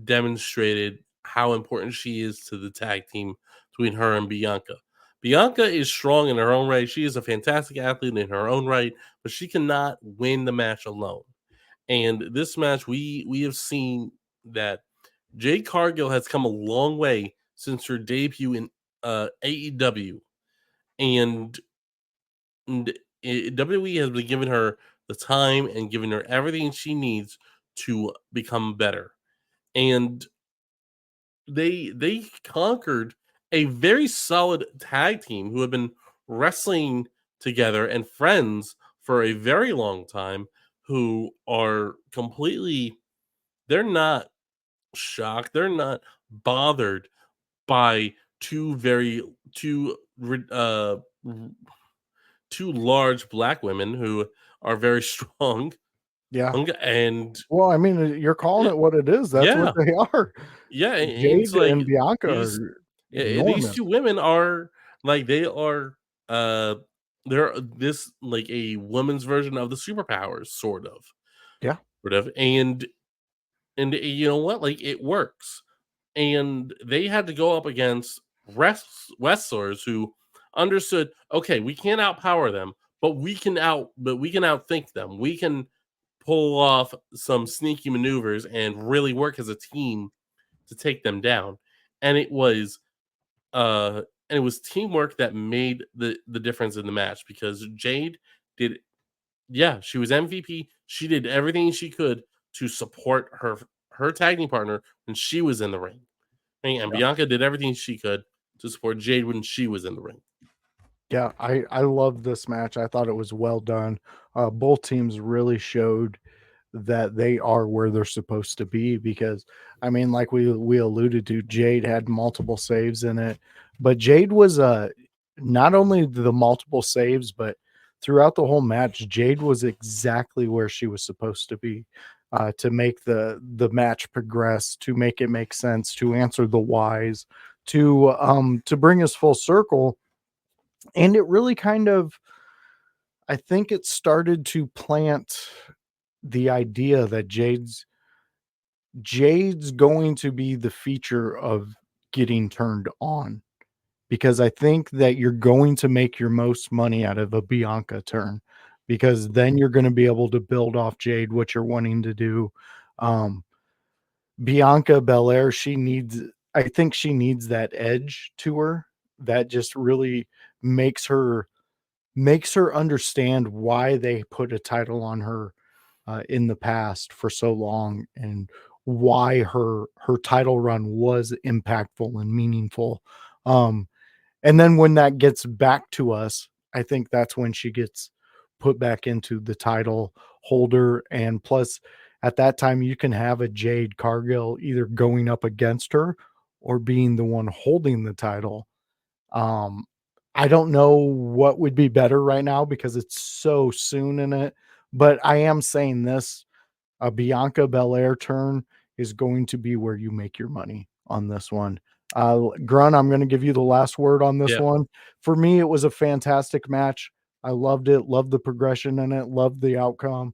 demonstrated how important she is to the tag team between her and Bianca. Bianca is strong in her own right. She is a fantastic athlete in her own right, but she cannot win the match alone. And this match, we have seen that Jade Cargill has come a long way since her debut in AEW, and, WWE has been giving her the time and giving her everything she needs to become better. And they conquered a very solid tag team who have been wrestling together and friends for a very long time, who are completely, they're not shocked, they're not bothered by two uh two large black women who are very strong. Yeah. And Well, I mean, you're calling yeah, it what it is. That's what yeah, they are. yeah, and it's Jade like and Bianca these are these enormous. two women are like, they are they're this like a woman's version of the superpowers, Yeah. sort of, and you know what, like, it works. And they had to go up against wrestlers who understood, okay, we can't outpower them, but we can outthink them. We can pull off some sneaky maneuvers and really work as a team to take them down. And it was teamwork that made the difference in the match, because Jade did, yeah, she was MVP. She did everything she could to support her tag team partner when she was in the ring. And Yeah. Bianca did everything she could to support Jade when she was in the ring. Yeah. I love this match. I thought it was well done. Both teams really showed that they are where they're supposed to be, because I mean, like we alluded to, Jade had multiple saves in it, but Jade was not only the multiple saves, but throughout the whole match, Jade was exactly where she was supposed to be, to make the match progress, to make it make sense, to answer the whys, to bring us full circle. And it really kind of, I think it started to plant the idea that Jade's going to be the feature of getting turned on, because I think that you're going to make your most money out of a Bianca turn, because then you're going to be able to build off Jade what you're wanting to do. Um, Bianca Belair, I think she needs that edge to her that just really makes her understand why they put a title on her in the past for so long, and why her title run was impactful and meaningful. Um, and then when that gets back to us, I think that's when she gets put back into the title holder. And plus, at that time, you can have a Jade Cargill either going up against her or being the one holding the title. Um, I don't know what would be better right now because it's so soon in it, but I am saying this, a Bianca Belair turn is going to be where you make your money on this one. Grun, I'm going to give you the last word on this Yeah. one. For me, it was a fantastic match. I loved it, loved the progression in it, loved the outcome.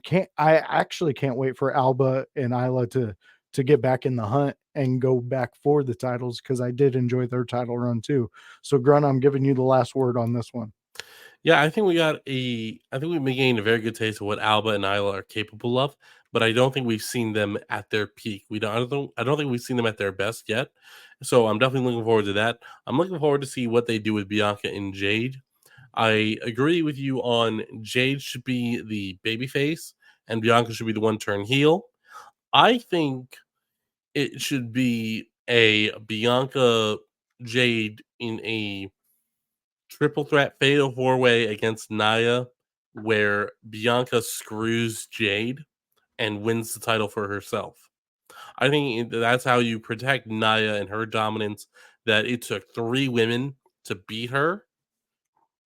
Can't wait for Alba and Isla to get back in the hunt and go back for the titles because I did enjoy their title run too. So Grun, I'm giving you the last word on this one. Yeah, I think we gained a very good taste of what Alba and Isla are capable of, but I don't think we've seen them at their peak. I don't think we've seen them at their best yet. So I'm definitely looking forward to that. I'm looking forward to see what they do with Bianca and Jade. I agree with you on Jade should be the baby face and Bianca should be the one turn heel. I think it should be a Bianca Jade in a triple threat fatal four way against Naya, where Bianca screws Jade and wins the title for herself. I think that's how you protect Naya and her dominance. That it took 3 women to beat her,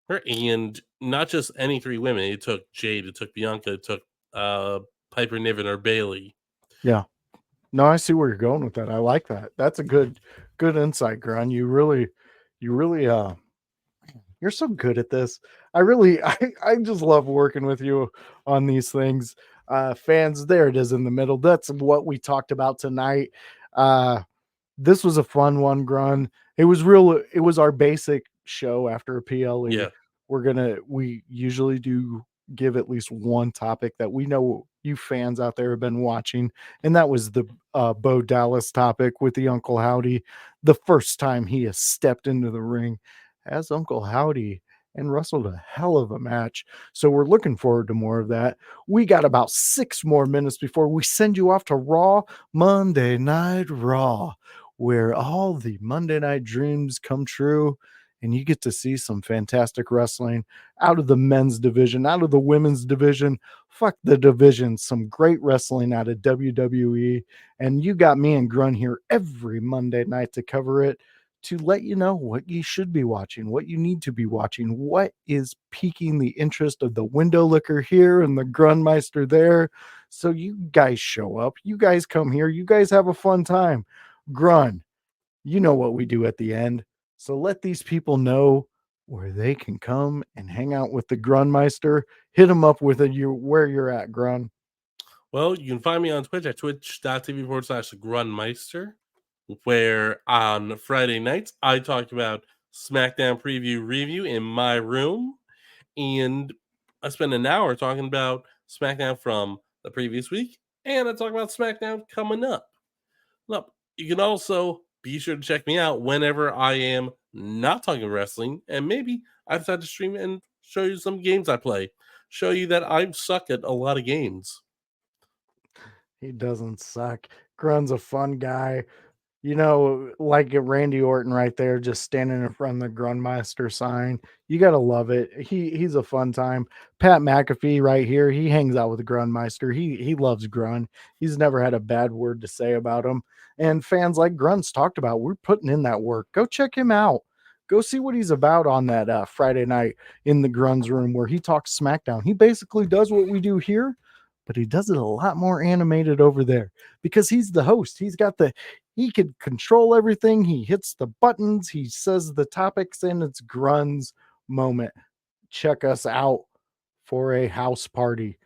and not just any 3 women. It took Jade, it took Bianca, it took Piper Niven or Bailey. Yeah. No, I see where you're going with that. I like that. That's a good insight, Grun. You really you're so good at this. I really I just love working with you on these things. Fans, there it is in the middle. That's what we talked about tonight. This was a fun one, Grun. It was our basic show after a PLE. Yeah. We usually do give at least one topic that we know you fans out there have been watching, and that was the Bo Dallas topic with the Uncle Howdy. The first time he has stepped into the ring as Uncle Howdy and wrestled a hell of a match. So we're looking forward to more of that. We got about 6 more minutes before we send you off to Raw, Monday Night Raw, where all the Monday night dreams come true and you get to see some fantastic wrestling out of the men's division, out of the women's division. Fuck the division. Some great wrestling out of WWE. And you got me and Grun here every Monday night to cover it, to let you know what you should be watching, what you need to be watching, what is piquing the interest of the window licker here and the Grunmeister there. So you guys show up, you guys come here, you guys have a fun time. Grun, you know what we do at the end. So let these people know where they can come and hang out with the Grunmeister. Hit them up with where you're at, Grun. Well, you can find me on Twitch at twitch.tv/Grunmeister, where on Friday nights I talk about SmackDown preview review in my room, and I spend an hour talking about SmackDown from the previous week, and I talk about SmackDown coming up. Look, you can also be sure to check me out whenever I am not talking wrestling, and maybe I decide to stream and show you some games I play. Show you that I suck at a lot of games. He doesn't suck. Grun's a fun guy. You know, like Randy Orton right there, just standing in front of the Grunmeister sign. You gotta love it. He's a fun time. Pat McAfee right here. He hangs out with the Grunmeister. He loves Grun. He's never had a bad word to say about him. And fans like Grun's talked about, we're putting in that work. Go check him out. Go see what he's about on that Friday night in the Grun's room where he talks SmackDown. He basically does what we do here, but he does it a lot more animated over there because he's the host. He could control everything. He hits the buttons. He says the topics, and it's Grun's moment. Check us out for a house party,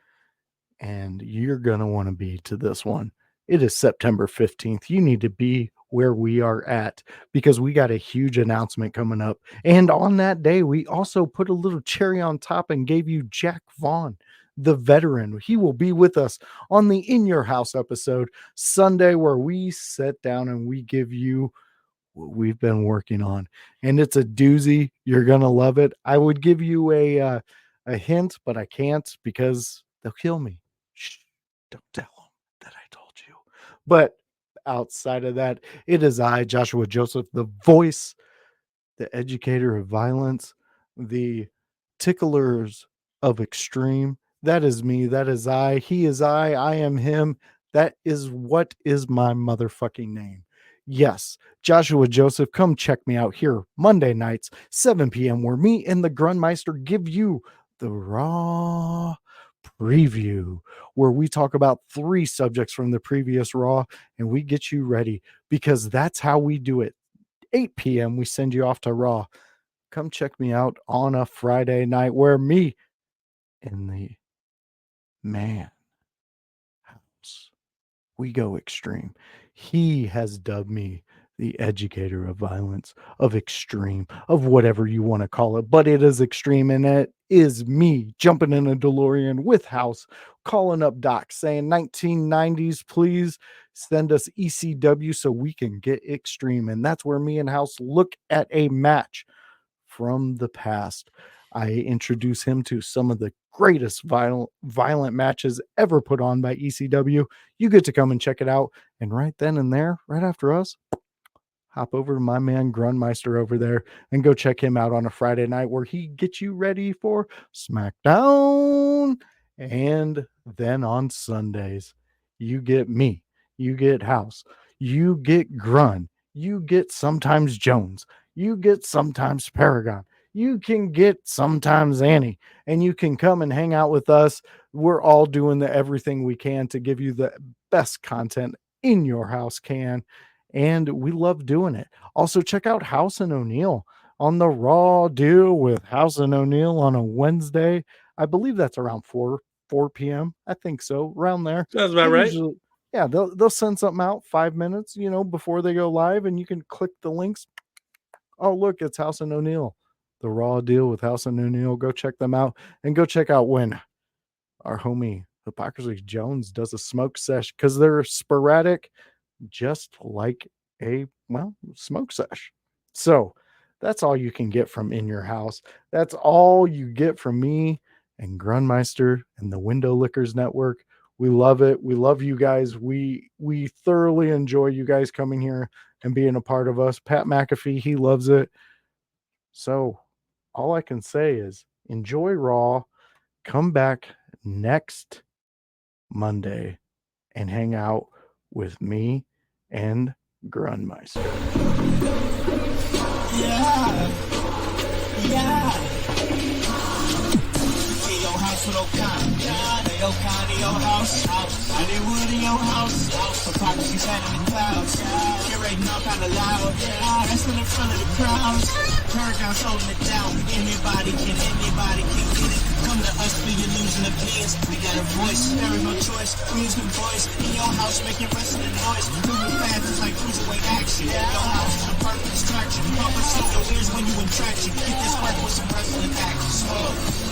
and you're going to want to be to this one. It is September 15th. You need to be where we are at because we got a huge announcement coming up. And on that day, we also put a little cherry on top and gave you Jack Vaughn, the veteran. He will be with us on the In Your House episode Sunday, where we sit down and we give you what we've been working on. And it's a doozy. You're going to love it. I would give you a hint, but I can't because they'll kill me. Shh, don't tell them that I told you. But outside of that, it is I, Joshua Joseph, the voice, the educator of violence, the ticklers of extreme. That is me. That is I. He is I am him. That is what is my motherfucking name. Yes, Joshua Joseph, come check me out here Monday nights, 7 p.m., where me and the Grunmeister give you the Raw preview, where we talk about 3 subjects from the previous Raw and we get you ready, because that's how we do it. 8 p.m., we send you off to Raw. Come check me out on a Friday night where me and the man house, we go extreme. He has dubbed me the educator of violence, of extreme, of whatever you want to call it, but it is extreme, and it is me jumping in a DeLorean with House, calling up Doc, saying 1990s, please send us ECW so we can get extreme. And that's where me and House look at a match from the past. I introduce him to some of the greatest violent matches ever put on by ECW. You get to come and check it out. And right then and there, right after us, hop over to my man Grunmeister over there and go check him out on a Friday night where he gets you ready for SmackDown. And then on Sundays, you get me, you get House, you get Grun, you get sometimes Jones, you get sometimes Paragon, you can get sometimes Annie, and you can come and hang out with us. We're all doing everything we can to give you the best content in your house can. And we love doing it. Also, check out House and O'Neill on the Raw deal with House and O'Neill on a Wednesday. I believe that's around 4 p.m. I think so, around there. That's about right. Usually, yeah, they'll send something out 5 minutes, before they go live, and you can click the links. Oh, look, it's House and O'Neill, the Raw deal with House and O'Neill. Go check them out, and go check out when our homie Hypocrisy Jones does a smoke sesh, because they're sporadic, just like a smoke sesh. So that's all you can get from In Your House. That's all you get from me and Grunmeister and the Window Lickers Network. We love it. We love you guys. We thoroughly enjoy you guys coming here and being a part of us. Pat McAfee, he loves it. So all I can say is enjoy Raw. Come back next Monday and hang out with me and Grunmeister. Your house with O'Connor. Your O'Connor, your house. I did wood in your house. Hypocrisy sat in the clouds. Curating all kind of loud. That's in front of the crowds. Paragon's holding it down. Anybody can get it. Come to us for your news and opinions. We got a voice, there is no choice. Music voice in your house, making wrestling noise. Moving fast, it's like cruiserweight action. Your house is a perfect distraction. Pump us so your ears when you in traction. Get this work with some wrestling action.